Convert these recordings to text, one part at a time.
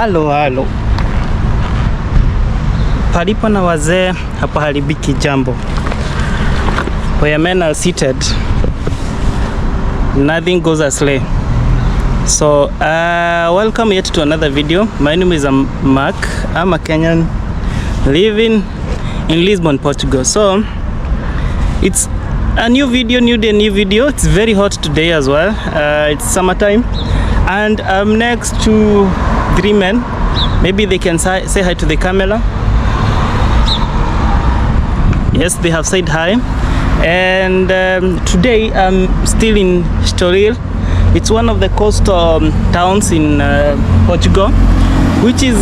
Halo halo, palipo na wazee hapaharibiki jambo. Where men are seated, nothing goes astray. So welcome yet to another video. My name is Mark. I'm a Kenyan living in Lisbon, Portugal. So it's a new video, new day, new video. It's very hot today as well. It's summertime, and I'm next to 3 men. Maybe they can say hi to the camera. Yes, they have said hi. And today I'm still in Estoril. It's one of the coastal towns in Portugal, which is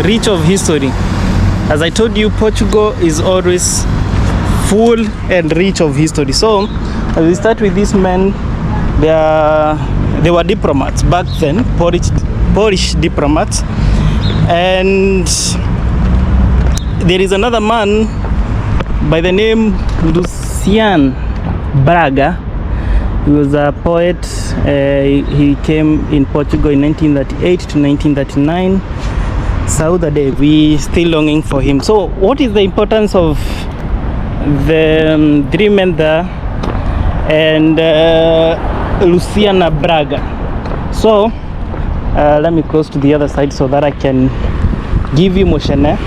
rich of history. As I told you, Portugal is always full and rich of history. So as we start with these men, they were diplomats back then, Polish diplomats. And there is another man by the name Lucian Braga. He was a poet. He came in Portugal in 1938 to 1939. So the day we still longing for him. So what is the importance of the 3 men there and Luciana Braga? So let me close to the other side so that I can give you motion. Let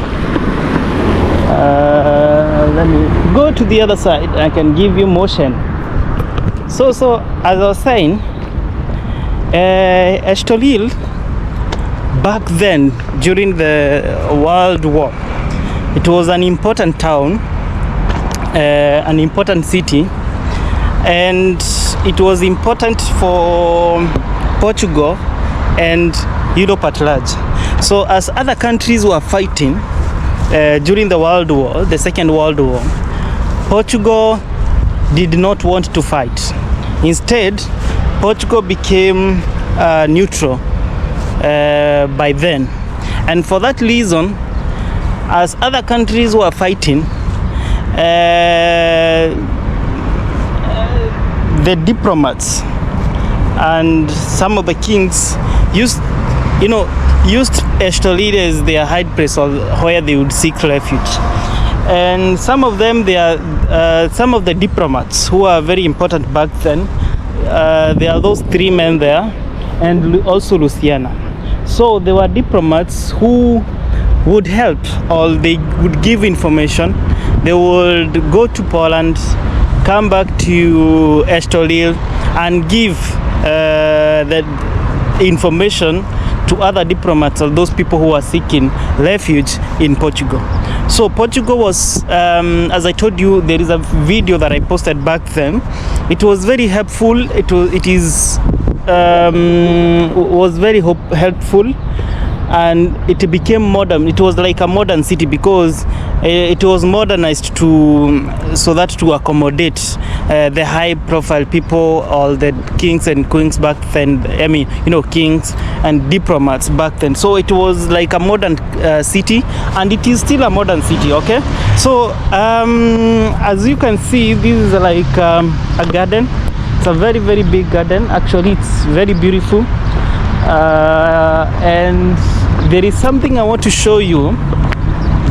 me go to the other side. I can give you motion. So as I was saying, Estoril back then during the World War, it was an important town, an important city, and it was important for Portugal and Europe at large. So as other countries were fighting during the World War, the Second World War, Portugal did not want to fight. Instead, Portugal became neutral by then. And for that reason, as other countries were fighting, the diplomats and some of the kings used Estoril as their hide place or where they would seek refuge. And some of them, some of the diplomats who are very important back then, there are those 3 men there, and also Luciana. So there were diplomats who would help, or they would give information. They would go to Poland, come back to Estoril, and give the information to other diplomats or those people who are seeking refuge in Portugal. So Portugal was, as I told you, there is a video that I posted back then. It was very helpful. It was very helpful, and it became modern. It was like a modern city because it was modernized so that to accommodate the high-profile people, all the kings and queens back then. I mean, kings and diplomats back then. So it was like a modern city, and it is still a modern city. Okay. So as you can see, this is like a garden. It's a very, very big garden. Actually, it's very beautiful. And there is something I want to show you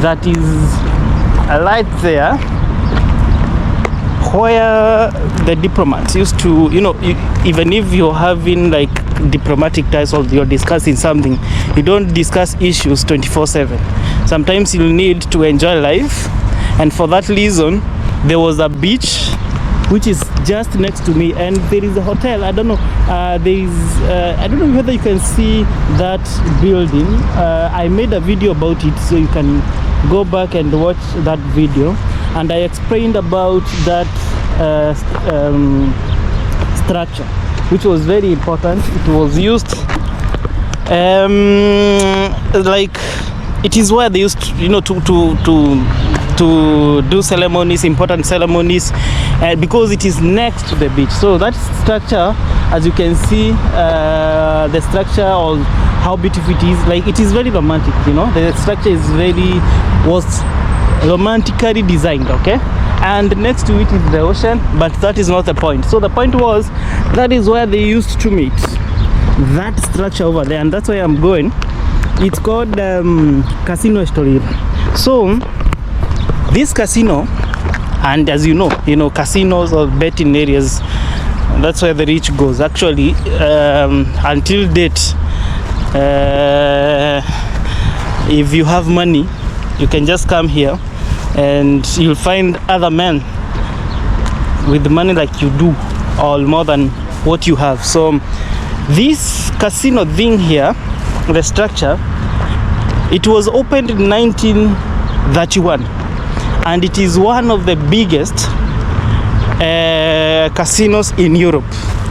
that is a light there where the diplomats used to, even if you're having like diplomatic ties or you're discussing something, you don't discuss issues 24/7. Sometimes you need to enjoy life, and for that reason there was a beach which is just next to me, and there is a hotel. I don't know, I don't know whether you can see that building. I made a video about it, so you can go back and watch that video, and I explained about that structure, which was very important. It was used like it is where they used to do ceremonies, important ceremonies, because it is next to the beach. So that structure, as you can see, the structure or how beautiful it is, like it is very romantic. The structure was romantically designed. Okay, and next to it is the ocean, but that is not the point. So the point was that is where they used to meet, that structure over there, and that's where I'm going. It's called Casino Estoril. So this casino, and as you know, casinos or betting areas, that's where the rich goes. Actually, until date, if you have money, you can just come here and you'll find other men with money like you do, or more than what you have. So this casino thing here, the structure, it was opened in 1931, and it is one of the biggest casinos in Europe.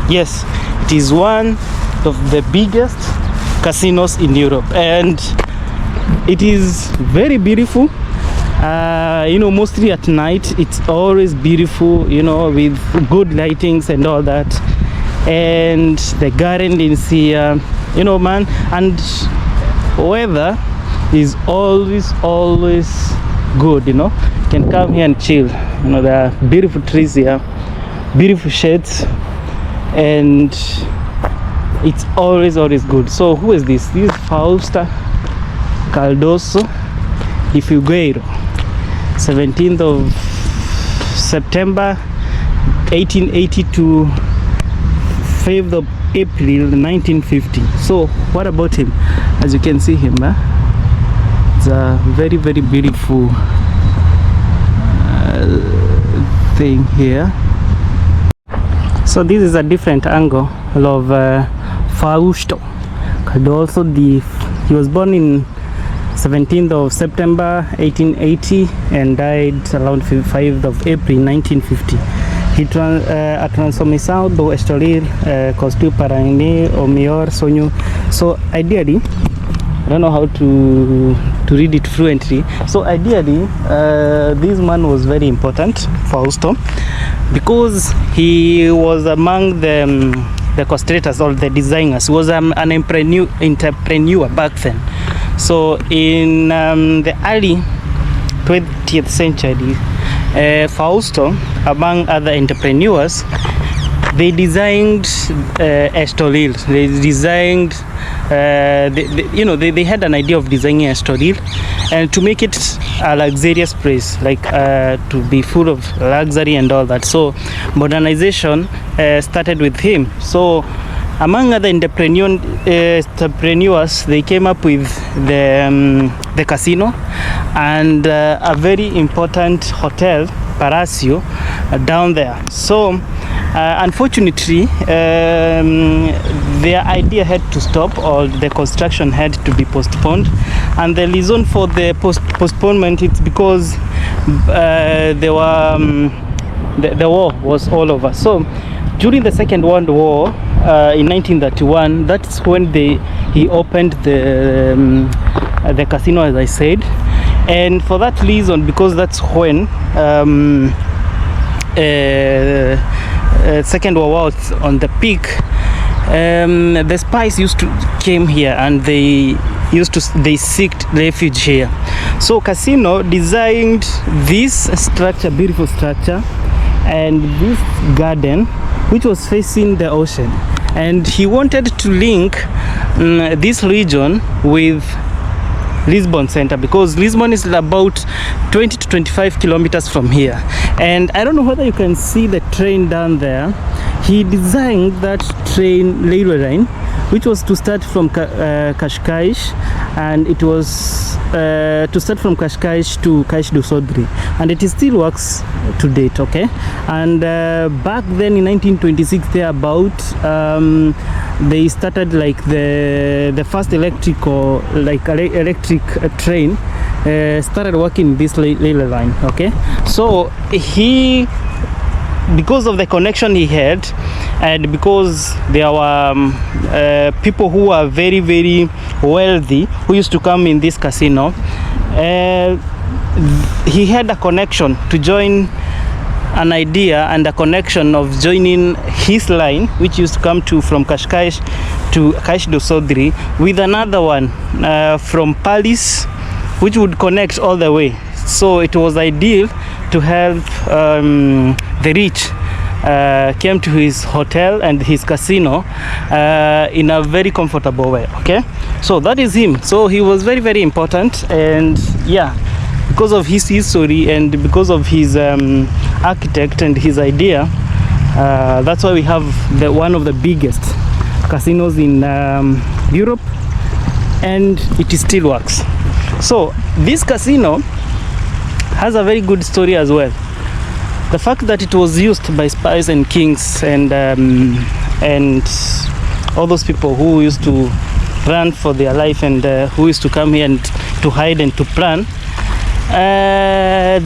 Yes, it is one of the biggest casinos in Europe, and it is very beautiful. Mostly at night, it's always beautiful, with good lightings and all that. And the garden is here, man, and weather is always good. You can come here and chill. There are beautiful trees here, beautiful shades, and it's always good. So who is this? This is Fausta Cardoso de Figueiro, 17th of September 1880 to 5th of April 1950. So what about him? As you can see him, it's a very beautiful thing here. So this is a different angle of Fausto Cardoso. He was born in 17th of September 1880 and died around 5th of April 1950. A transformação do Estoril construiu para ele o melhor sonho. So ideally, I don't know how to read it fluently. So ideally, this man was very important, Fausto, because he was among the constructors or the designers. He was an entrepreneur back then. So in the early 20th century, Fausto, among other entrepreneurs, they designed Estoril. They designed, they had an idea of designing Estoril and to make it a luxurious place, like to be full of luxury and all that. So modernization started with him. So among other entrepreneurs, they came up with the casino and a very important hotel, Palacio, down there. So unfortunately, their idea had to stop, or the construction had to be postponed. And the reason for the postponement is because the war was all over. So during the Second World War, in 1931, that's when he opened the casino, as I said. And for that reason, because that's when Second World War was on the peak, the spies came here and they seeked refuge here. So Casino designed this structure, beautiful structure, and this garden which was facing the ocean, and he wanted to link this region with Lisbon center, because Lisbon is about 20 to 25 kilometers from here. And I don't know whether you can see the train down there. He designed that train railway line, which was to start from Cascais, and it was to start from Cascais to Cais do Sodre, and it still works to date. Okay, and back then in 1926 thereabout, they started like the first electric train started working this railway line. Okay, so because of the connection he had, and because there were people who are very wealthy who used to come in this casino, he had a connection to join, an idea and a connection of joining his line, which used to come from Cascais to Cais do Sodre, with another one from Paris, which would connect all the way. So it was ideal to help the rich came to his hotel and his casino in a very comfortable way. Okay, so that is him. So he was very, very important, and yeah, because of his history and because of his architect and his idea, that's why we have one of the biggest casinos in Europe, and it still works. So this casino has a very good story as well. The fact that it was used by spies and kings and all those people who used to run for their life and who used to come here and to hide and to plan.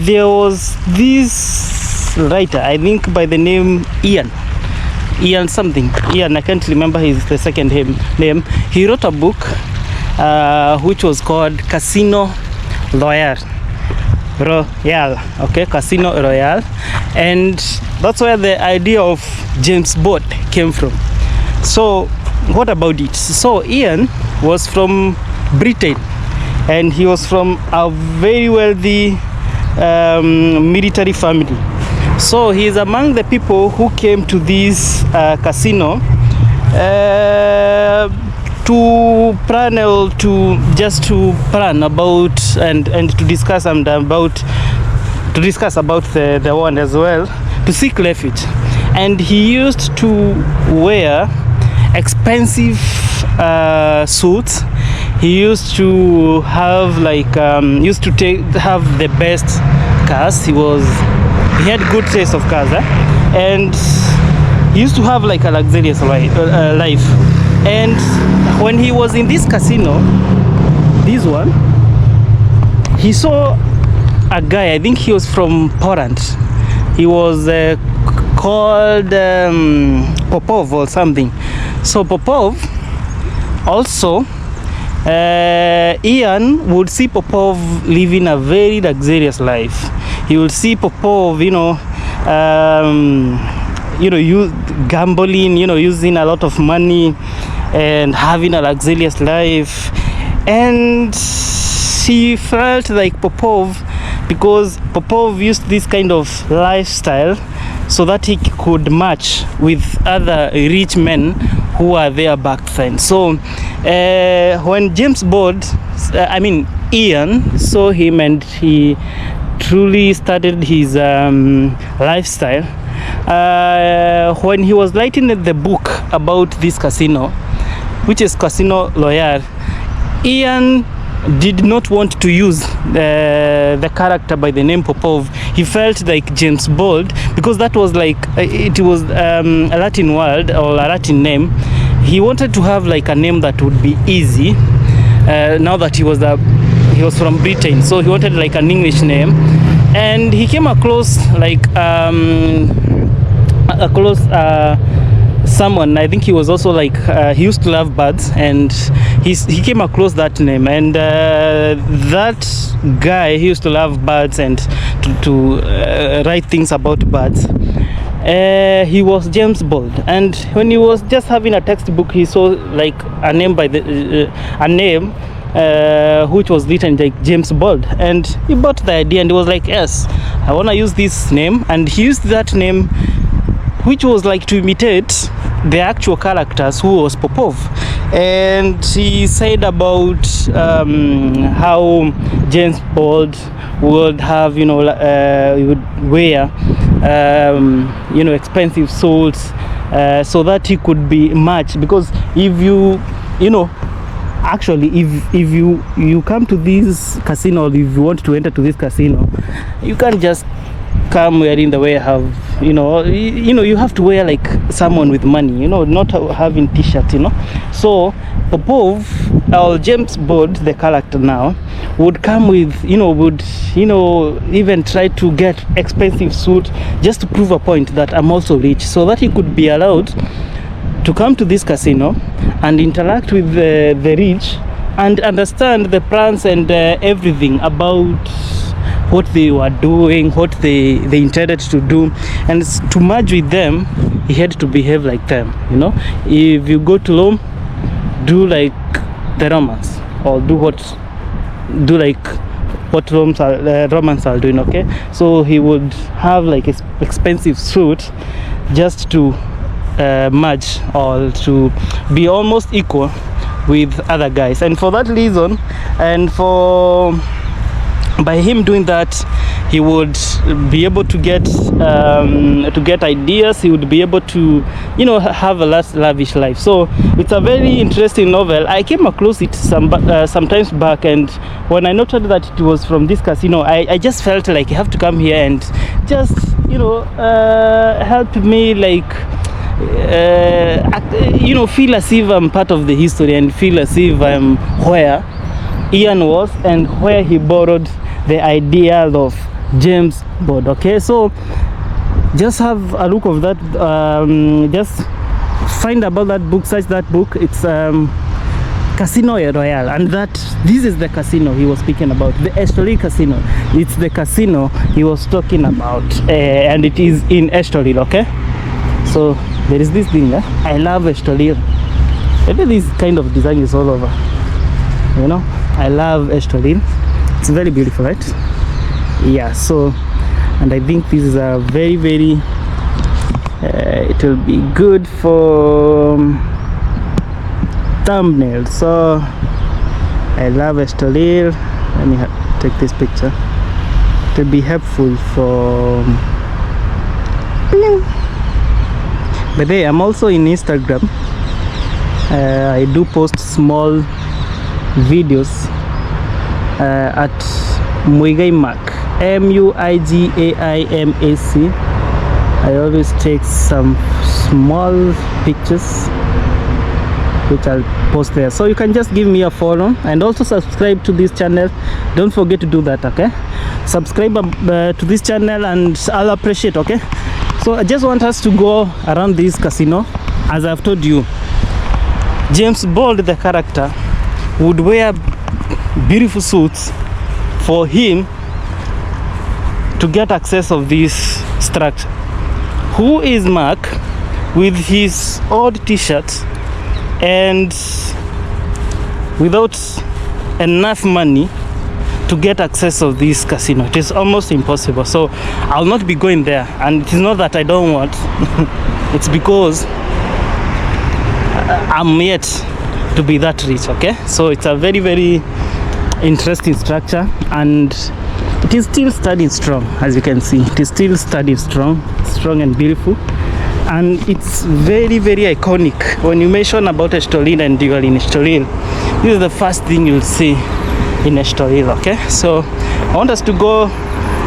There was this writer, I think by the name Ian something. Ian, I can't remember the second name. He wrote a book which was called Casino Royale. Okay, Casino Royale, and that's where the idea of James Bond came from. So what about it? So Ian was from Britain, and he was from a very wealthy military family. So he is among the people who came to this casino to plan, or to plan about and to discuss about the one as well, to seek refuge. And he used to wear expensive suits. He used to have have the best cars. He had good taste of cars, and he used to have like a luxurious life. And when he was in this casino, this one, he saw a guy, I think he was from Poland. He was called Popov or something. So Popov also, Ian would see Popov living a very luxurious life. He would see Popov, gambling, using a lot of money and having a luxurious life. And she felt like Popov, because Popov used this kind of lifestyle so that he could match with other rich men who are there back then. So when James Bond, Ian, saw him and he truly started his lifestyle, when he was writing the book about this casino, which is Casino Royale, Ian did not want to use the character by the name Popov. He felt like James Bond, because that was like, it was a Latin word or a Latin name. He wanted to have like a name that would be easy, now that he was from Britain, so he wanted like an English name. And he came across like someone, I think he was also like he used to love birds, and he came across that name, and that guy, he used to love birds and to write things about birds. He was James Bond, and when he was just having a textbook, he saw like a name which was written like James Bond, and he bought the idea and he was like, yes, I want to use this name. And he used that name, which was like to imitate the actual characters, who was Popov. And he said about how James Bond would have, he would wear expensive suits, so that he could be matched. Because if if you come to this casino, if you want to enter to this casino, you can't just come wearing the way I have, you have to wear like someone with money, not having t-shirt, So Popov, or James Bond, the character now, would come with, would even try to get expensive suit just to prove a point that I'm also rich, so that he could be allowed to come to this casino and interact with the rich and understand the plans and everything about what they were doing, what they intended to do. And to merge with them, he had to behave like them. If you go to Rome, do like the Romans, or do like what Romans are doing. Okay, so he would have like expensive suit just to merge or to be almost equal with other guys. And for that reason, and for by him doing that, he would be able to get ideas. He would be able to, you know, have a lavish life. So it's a very interesting novel. I came across it sometimes back, and when I noted that it was from this casino, I just felt like I have to come here and just, you know, help me, like, you know, feel as if I'm part of the history and feel as if I'm where Ian was and where he borrowed the ideas of James Bond. Okay, so just have a look of that. Just find about that book, search that book. It's Casino Royale, and this is the casino he was speaking about, the Estoril casino. It's the casino he was talking about, and it is in Estoril. Okay, so there is this thing. I love Estoril. Maybe this kind of design is all over, you know. I love Estoril. It's very beautiful, right? Yeah, so, and I think this is a very, very it will be good for thumbnail. So I love Estoril. Let me take this picture. It will be helpful for but hey, I'm also in Instagram. I do post small videos at Muigaimac, Muigaimac. I always take some small pictures which I'll post there, so you can just give me a follow and also subscribe to this channel. Don't forget to do that. Okay, subscribe to this channel and I'll appreciate. Okay, so I just want us to go around this casino. As I've told you, James Bond, the character, would wear beautiful suits for him to get access of this structure. Who is Mark with his old t-shirt and without enough money to get access of this casino? It is almost impossible. So I'll not be going there, and it is not that I don't want it's because I'm yet to be that rich. Okay, so it's a very, very interesting structure, and it is still standing strong. As you can see, it is still standing strong and beautiful, and it's very, very iconic. When you mention about Estoril and you are in Estoril, this is the first thing you'll see in Estoril. Okay, so I want us to go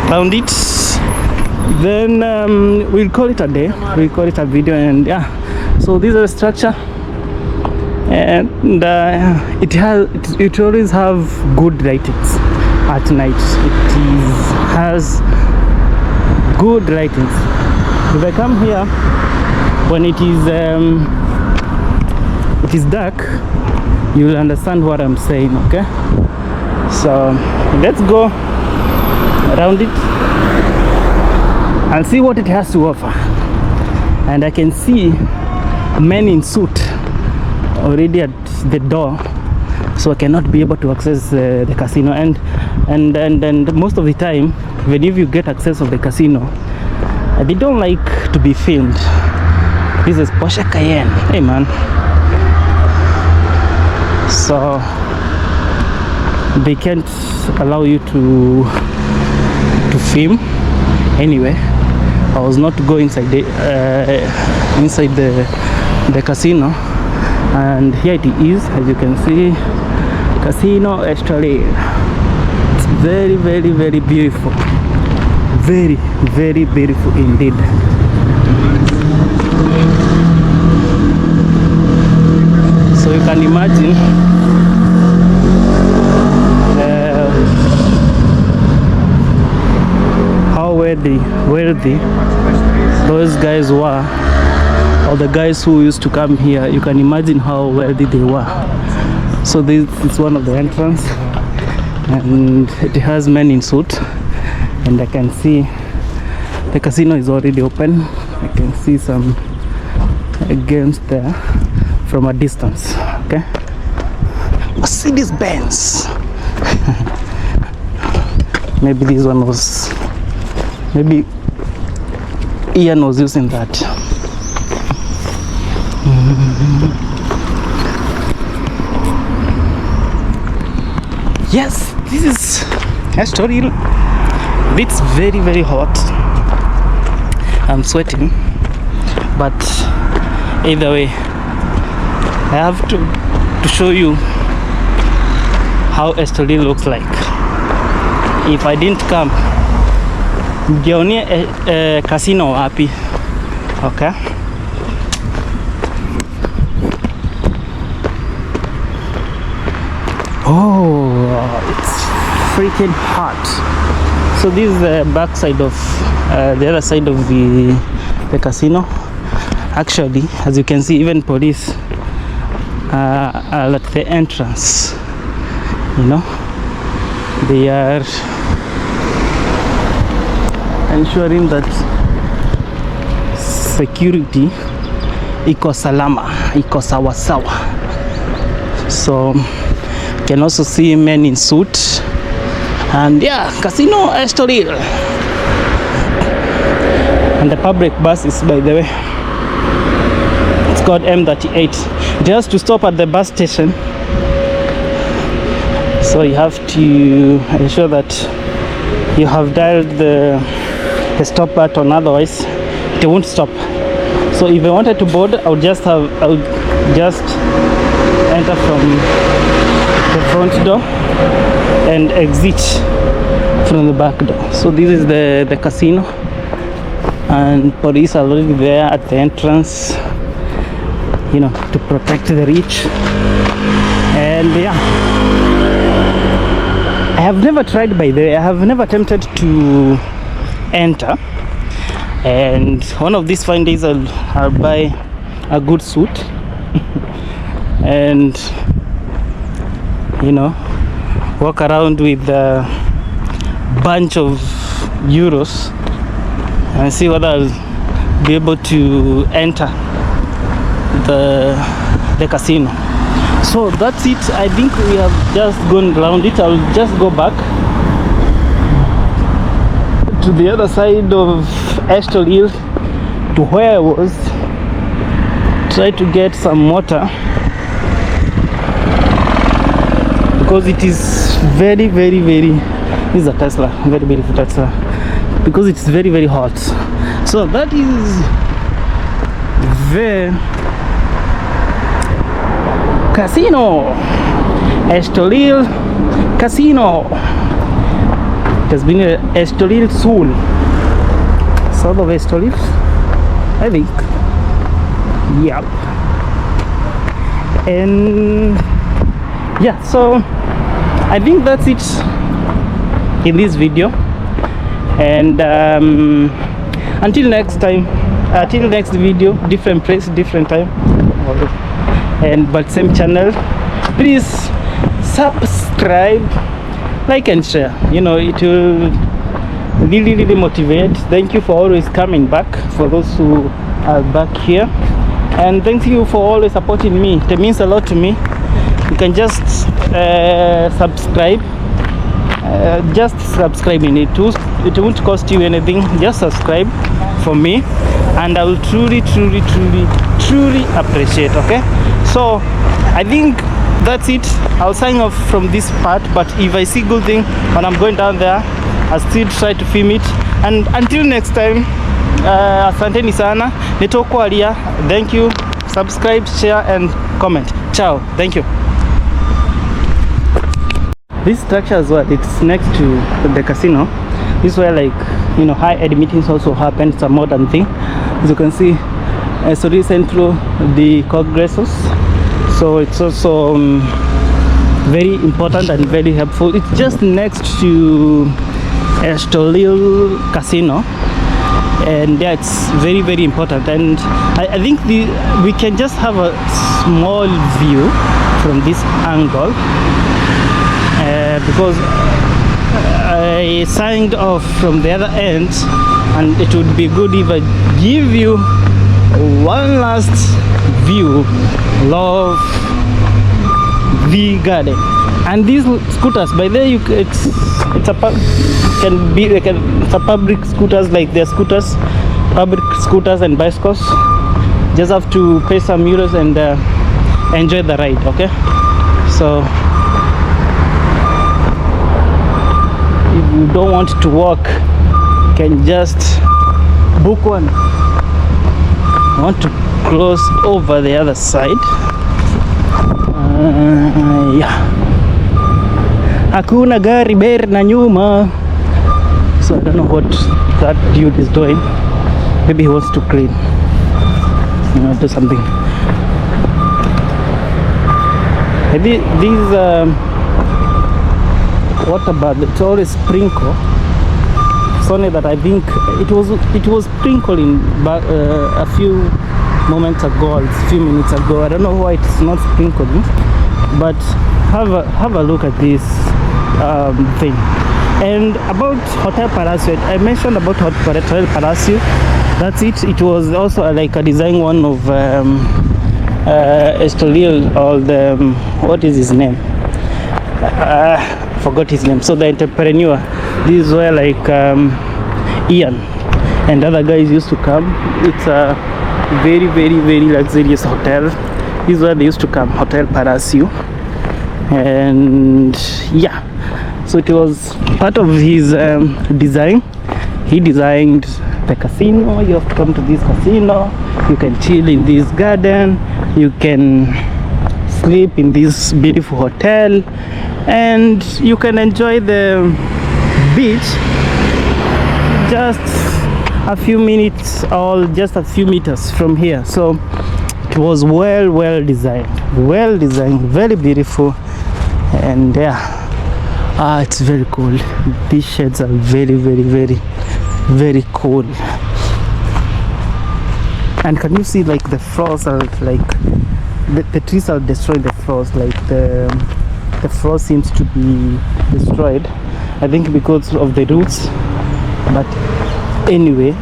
around it, then we'll call it a day, we'll call it a video. And yeah, so this is a structure, and it always have good lightings at night. It has good lightings. If I come here when it is dark, you will understand what I'm saying. Okay, so let's go around it and see what it has to offer. And I can see men in suit already at the door, so I cannot be able to access the casino. And most of the time, when you get access of the casino, they don't like to be filmed. This is Porsche Cayenne. Hey man, so they can't allow you to film. Anyway, I was not going inside the casino, and here it is. As you can see, Casino Estoril. It's very, very, very beautiful. Very, very beautiful indeed. So you can imagine how wealthy those guys were, or the guys who used to come here. You can imagine how wealthy they were. So this is one of the entrance, and it has men in suit, and I can see the casino is already open. I can see some games there from a distance. Okay, Mercedes Benz. Maybe this one was, maybe Ian was using that. Yes, this is Estoril. It's very hot. I'm sweating, but either way, I have to show you how Estoril looks like. If I didn't come, mgeonia casino wapi? Okay. Oh, it's freaking hot. So this is the back side of the other side of the casino. Actually, as you can see, even police are at the entrance. You know, they are ensuring that security iko salama, iko sawa sawa. So you can also see men in suit. And yeah, Casino Estoril. And the public bus is, by the way, it's called M38. It has to stop at the bus station, so you have to ensure that you have dialed the stop button, otherwise it won't stop. So if I wanted to board, I would just enter from the front door and exit from the back door. So this is the casino, and police are already there at the entrance, you know, to protect the rich. And yeah, I have never tried, by the way, I have never attempted to enter, and one of these fine days I'll buy a good suit and, you know, walk around with a bunch of euros and see whether I'll be able to enter the casino. So that's it. I think we have just gone around it. I'll just go back to the other side of Estoril, to where I was, try to get some water, because it is very this is a Tesla, very beautiful Tesla, because it's very hot. So that is the Casino Estoril Casino. It has been Estoril soon, south of Estoril, I think. Yep. And yeah, so I think that's it in this video. And until next time, till next video, different place, different time, and but same channel. Please subscribe, like and share. You know, it will really motivate. Thank you for always coming back, for those who are back here, and thank you for always supporting me. It means a lot to me. You can just subscribe, just subscribing. It won't cost you anything. Just subscribe for me, and I will truly appreciate. Okay, so I think that's it. I'll sign off from this part, but if I see good thing when I'm going down there, I'll still try to film it. And until next time, asanteni sana, nitokwalia. Thank you. Subscribe, share and comment. Ciao. Thank you. This structure as well, it's next to the casino. This is where, like, you know, high-end meetings also happen. It's a modern thing. As you can see, Estoril Centro, the congresses. So it's also very important and very helpful. It's just next to Estoril Casino, and yeah, it's very important. And I think we can just have a small view from this angle, because I signed off from the other end, and it would be good if I give you one last view of the garden. And these scooters, by the way, it's a public scooters, like they're scooters, public scooters and bicycles. Just have to pay some euros and enjoy the ride. Okay, so if you don't want to walk, you can just book one. I want to cross over the other side. Yeah, hakuna gari ber na nyuma. So I don't know what that dude is doing. Maybe he wants to clean, do something. Maybe these water bath, it's always sprinkle. It's only that I think it was sprinkling a few moments ago, a few minutes ago. I don't know why it's not sprinkling, but have a look at this thing. And about Hotel Palacio, I mentioned about Hotel Palacio. That's it. It was also like a design one of Estoril, or the what is his name? Forgot his name. So the entrepreneur. This is where like Ian and other guys used to come. It's a very, very, very luxurious hotel. This is where they used to come, Hotel Palacio. And yeah, so it was part of his design. He designed the casino. You have to come to this casino, you can chill in this garden, you can sleep in this beautiful hotel, and you can enjoy the beach just a few minutes or just a few meters from here. So it was well designed, very beautiful. And yeah, it's very cool. These shades are very cool. And can you see like the frost are like the trees are destroying the frost, like the frost seems to be destroyed, I think because of the roots. But anyway,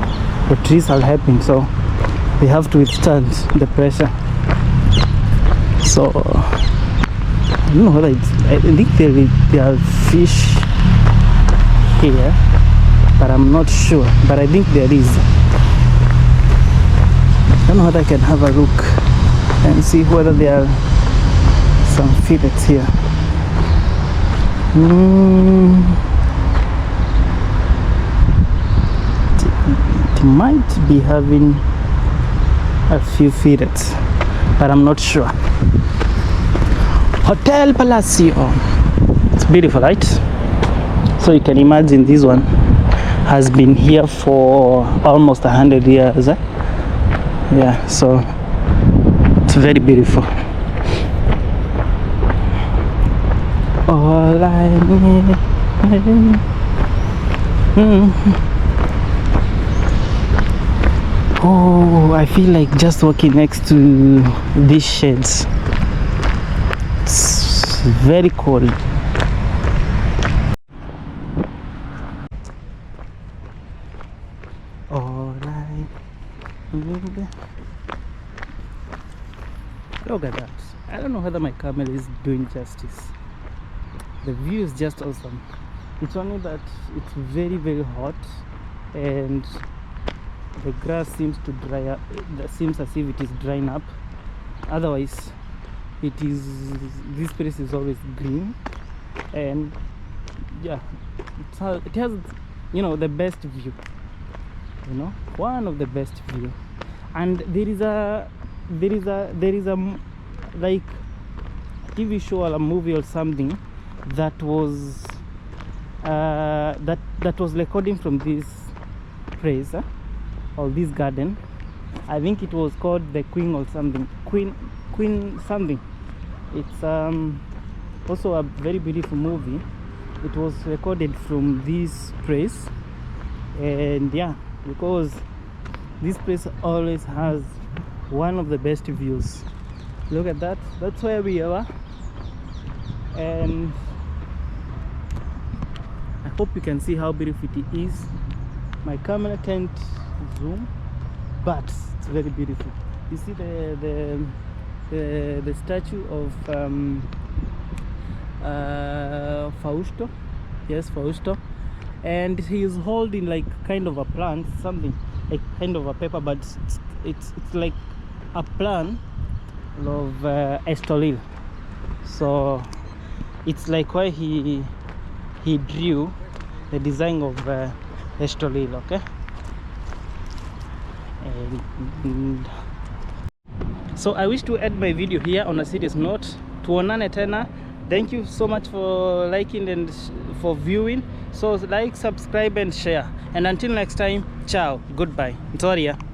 the trees are helping, so they have to withstand the pressure. So I don't know whether I think there are fish here, but I'm not sure. But I think there is. I don't know whether I can have a look and see whether there are some fillets here. It might be having a few fillets, but I'm not sure. Hotel Palacio. It's beautiful, right? So you can imagine this one has been here for almost 100 years. Yeah, so it's very beautiful. All I need. Oh, I feel like just walking next to these sheds. It's very cold. All right. Look at that. I don't know whether my camera is doing justice. The view is just awesome. It's only that it's very hot, and the grass seems to dry up. It seems as if it is drying up. Otherwise, this place is always green, and yeah, it has the best view, one of the best view. And there is a like TV show or a movie or something that was that was recording from this place or this garden. I think it was called the Queen or something, Queen something. It's also a very beautiful movie. It was recorded from this place, and yeah, because this place always has one of the best views. Look at that. That's where we are, and I hope you can see how beautiful it is. My camera can't zoom, but it's very beautiful. You see the statue of Fausto. Yes, Fausto, and he is holding like kind of a plant, something like kind of a paper, but it's like a plan of Estoril. So it's like where he drew the design of Estoril, okay? And so I wish to end my video here on a serious note. Tuonane tena. Thank you so much for liking and for viewing. So like, subscribe and share. And until next time, ciao, goodbye. Ntoria.